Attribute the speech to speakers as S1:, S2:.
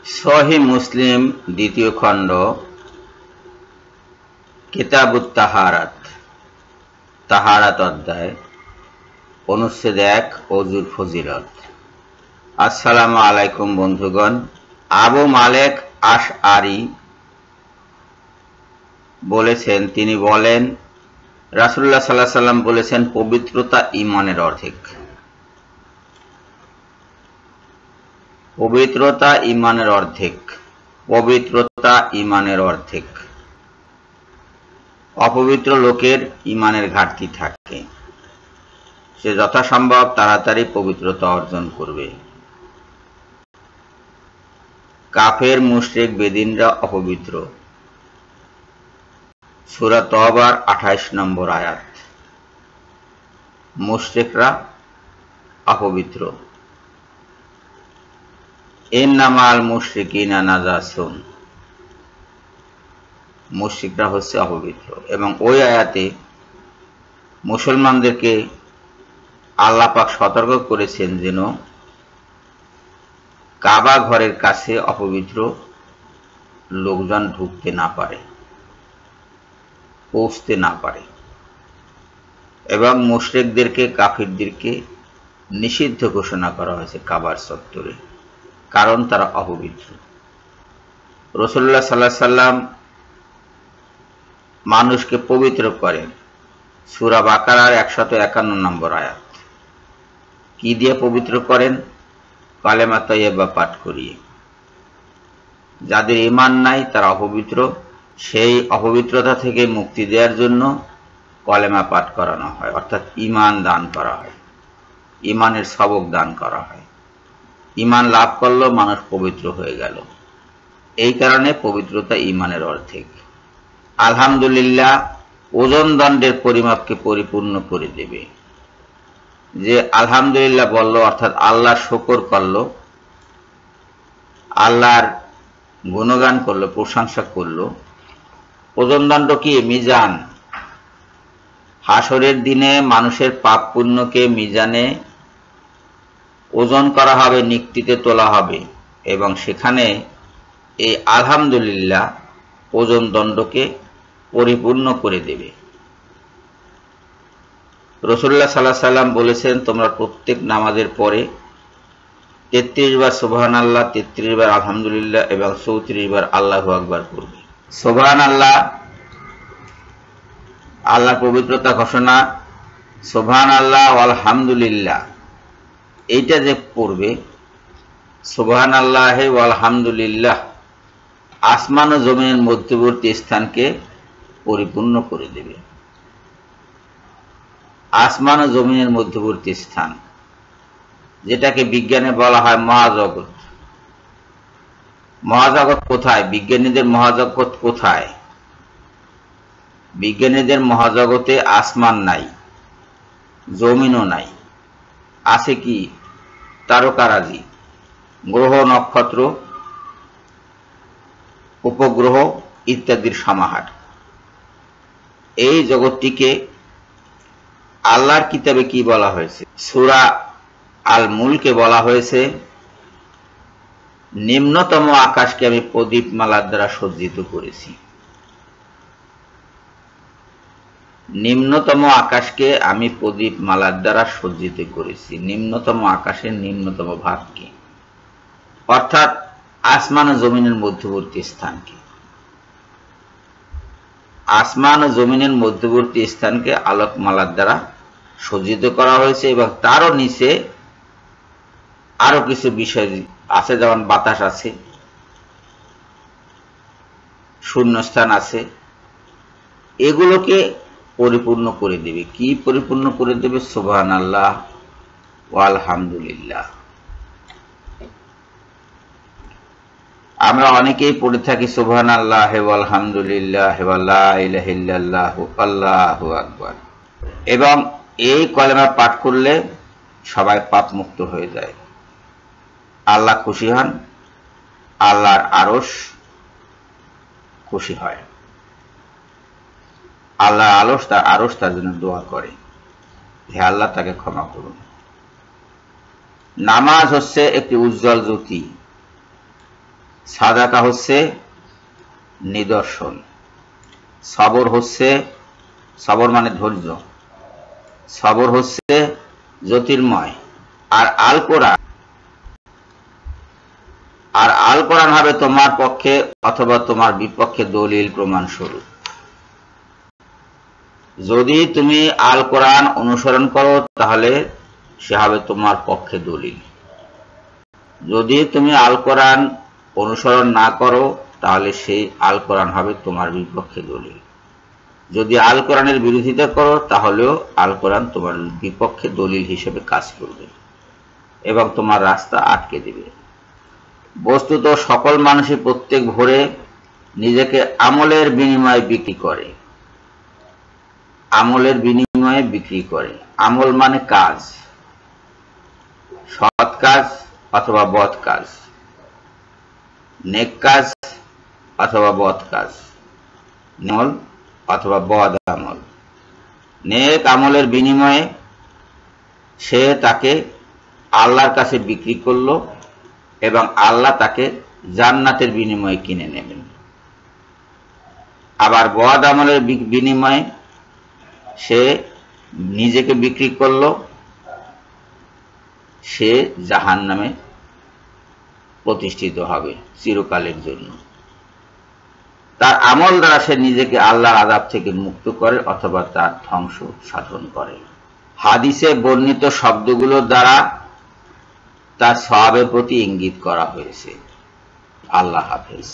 S1: সহিহ মুসলিম দ্বিতীয় খণ্ড কিতাবুত তাহারাত তাহারাত অধ্যায় অনুচ্ছেদ ১ ওযুর ফজিলত। আসসালামু আলাইকুম বন্ধুগণ। আবু মালেক আশআরী বলেছেন, তিনি বলেন, রাসূলুল্লাহ সাল্লাল্লাহু আলাইহি ওয়াসাল্লাম বলেছেন, পবিত্রতা ঈমানের অর্ধেক। পবিত্রতা ঈমানের অর্ধেক। পবিত্রতা ঈমানের অর্ধেক। অপবিত্র লোকের ঈমানের ঘাটতি থাকে, সে যথাসম্ভব তাড়াতাড়ি পবিত্রতা অর্জন করবে। কাফের, মুশরিক, বেদিনরা অপবিত্র। সূরা তওবার ২৮ নম্বর আয়াত। মুশরিকরা অপবিত্র। ইন্নামাল মুশরিকিনা নাজাসুন। মুশরিকরা হচ্ছে অপবিত্র। এবং ওই আয়াতে মুসলমানদেরকে আল্লাহ পাক সতর্ক করেছেন যেন কাবা ঘরের কাছে অপবিত্র লোকজন ঢুকতে না পারে, পৌঁছতে না পারে, এবং মুশরিকদেরকে, কাফিরদেরকে নিষিদ্ধ ঘোষণা করা হয়েছে কাবার চত্বরে, কারণ তারা অপবিত্র। রাসূলুল্লাহ সাল্লাল্লাহু আলাইহি ওয়াসাল্লাম মানুষকে পবিত্র করেন। সূরা বাকারার ১৫১ নম্বর আয়াত। কি দিয়ে পবিত্র করেন? কালেমা তাইয়্যিবা পাঠ করিয়ে। যাদের ঈমান নাই তারা অপবিত্র, সেই অপবিত্রতা থেকে মুক্তি দেওয়ার জন্য কলেমা পাঠ করানো হয়, অর্থাৎ ঈমান দান করা হয়, ঈমানের সবক দান করা হয়। ঈমান লাভ করলো, মানুষ পবিত্র হয়ে গেল। এই কারণে পবিত্রতা ঈমানের অর্ধেক। আলহামদুলিল্লাহ ওজন দণ্ডের পরিমাপকে পরিপূর্ণ করে দেবে। যে আলহামদুলিল্লাহ বলল, অর্থাৎ আল্লাহর শুকর করলো, আল্লাহর গুণগান করলো, প্রশংসা করলো। ওজন দণ্ড কি? মিজান। হাসরের দিনে মানুষের পাপ পুণ্যকে মিজানে ওজন করা হবে, নিক্তিতে তোলা হবে, এবং সেখানে এই আলহামদুলিল্লাহ ওজন দণ্ডকে পরিপূর্ণ করে দেবে। রাসূলুল্লাহ সাল্লাল্লাহু আলাইহি ওয়াসাল্লাম বলেছেন, তোমরা প্রত্যেক নামাজের পরে ৩৩ বার সুবহানাল্লাহ, ৩৩ বার আলহামদুলিল্লাহ এবং ৩৪ বার আল্লাহু আকবার পড়বে। সুবহানাল্লাহ আল্লাহর পবিত্রতা ঘোষণা। সুবহানাল্লাহ আলহামদুলিল্লাহ এইটা যে পড়বে, সুবহানাল্লাহ আলহামদুলিল্লাহ, আসমান ও জমিনের মধ্যবর্তী স্থানকে পরিপূর্ণ করে দেবে। আসমান ও জমিনের মধ্যবর্তী স্থান, যেটাকে বিজ্ঞানে বলা হয় মহাজগৎ। মহাজগৎ কোথায়? বিজ্ঞানীদের মহাজগৎ কোথায়? বিজ্ঞানীদের মহাজগতে আসমান নাই, জমিনও নাই। আছে কি? তারকারাজি, গ্রহ, নক্ষত্র, উপগ্রহ ইত্যাদির সমাহার। এই জগৎটিকে আল্লাহর কিতাবে কি বলা হয়েছে? সূরা আল মুলকে বলা হয়েছে, নিম্নতম আকাশকে আমি প্রদীপমালার দ্বারা সজ্জিত করেছি। নিম্নতম আকাশকে আমি প্রদীপমালার দ্বারা সজ্জিত করেছি। নিম্নতম আকাশের নিম্নতম ভাগকে, অর্থাৎ আসমান ও জমিনের মধ্যবর্তী স্থানকে। আসমান ও জমিনের মধ্যবর্তী স্থানকে আলোকমালার দ্বারা সজ্জিত করা হয়েছে, এবং তারও নিচে আরো কিছু বিষয় আছে, যেমন বাতাস আছে, শূন্যস্থান আছে। এগুলোকে পরিপূর্ণ করে দেবে। কি পরিপূর্ণ করে দেবে? সুবহানাল্লাহ ওয়া আলহামদুলিল্লাহ। আমরা অনেকেই পড়ে থাকি সুবহানাল্লাহ ওয়া আলহামদুলিল্লাহ ওয়া লা ইলাহা ইল্লাল্লাহ আল্লাহু আকবার, এবং এই কলেমা পাঠ করলে সবাই পাপ মুক্ত হয়ে যায়, আল্লাহ খুশি হন, আল্লাহর আরশ খুশি হয়, আল্লাহ আরশ তার জন্য দোয়া করে, হে আল্লাহ তাকে ক্ষমা করুন। নামাজ হচ্ছে একটি উজ্জ্বল জ্যোতি। সাদাকা হচ্ছে নিদর্শন, সবর হচ্ছে, সবর মানে ধৈর্য, সবর হচ্ছে জ্যোতির্ময়। আর আল কোরআন হবে তোমার পক্ষে অথবা তোমার বিপক্ষে দলিল প্রমাণ স্বরূপ। যদি তুমি আল কোরআন অনুসরণ করো তাহলে সে হবে তোমার পক্ষে দলিল, যদি তুমি আল কোরআন অনুসরণ না করো তাহলে সেই আল কোরআন হবে তোমার বিপক্ষে দলিল। যদি আল কোরআনের বিরোধিতা করো তাহলেও আল কোরআন তোমার বিপক্ষে দলিল হিসেবে কাজ করবে এবং তোমার রাস্তা আটকে দিবে। বস্তুত সকল মানুষই প্রত্যেক ভোরে নিজেকে আমলের বিনিময়ে বিক্রি করে, আমলের বিনিময়ে বিক্রি করে। আমল মানে কাজ, সৎ কাজ অথবা বদ কাজ, নেক কাজ অথবা বদ কাজ, আমল অথবা বদ আমল। নেক আমলের বিনিময়ে সে তাকে আল্লাহর কাছে বিক্রি করলো এবং আল্লাহ তাকে জান্নাতের বিনিময়ে কিনে নেবেন। আবার বদ আমলের বিনিময়ে সে নিজেকে বিক্রি করলো, সে জাহান্নামে প্রতিষ্ঠিত হবে চিরকালের জন্য। তার আমল দ্বারা সে নিজেকে আল্লাহর আযাব থেকে মুক্ত করে অথবা তার ধ্বংস সাধন করে। হাদিসে বর্ণিত শব্দগুলোর দ্বারা তার সওয়াবের প্রতি ইঙ্গিত করা হয়েছে। আল্লাহ হাফেজ।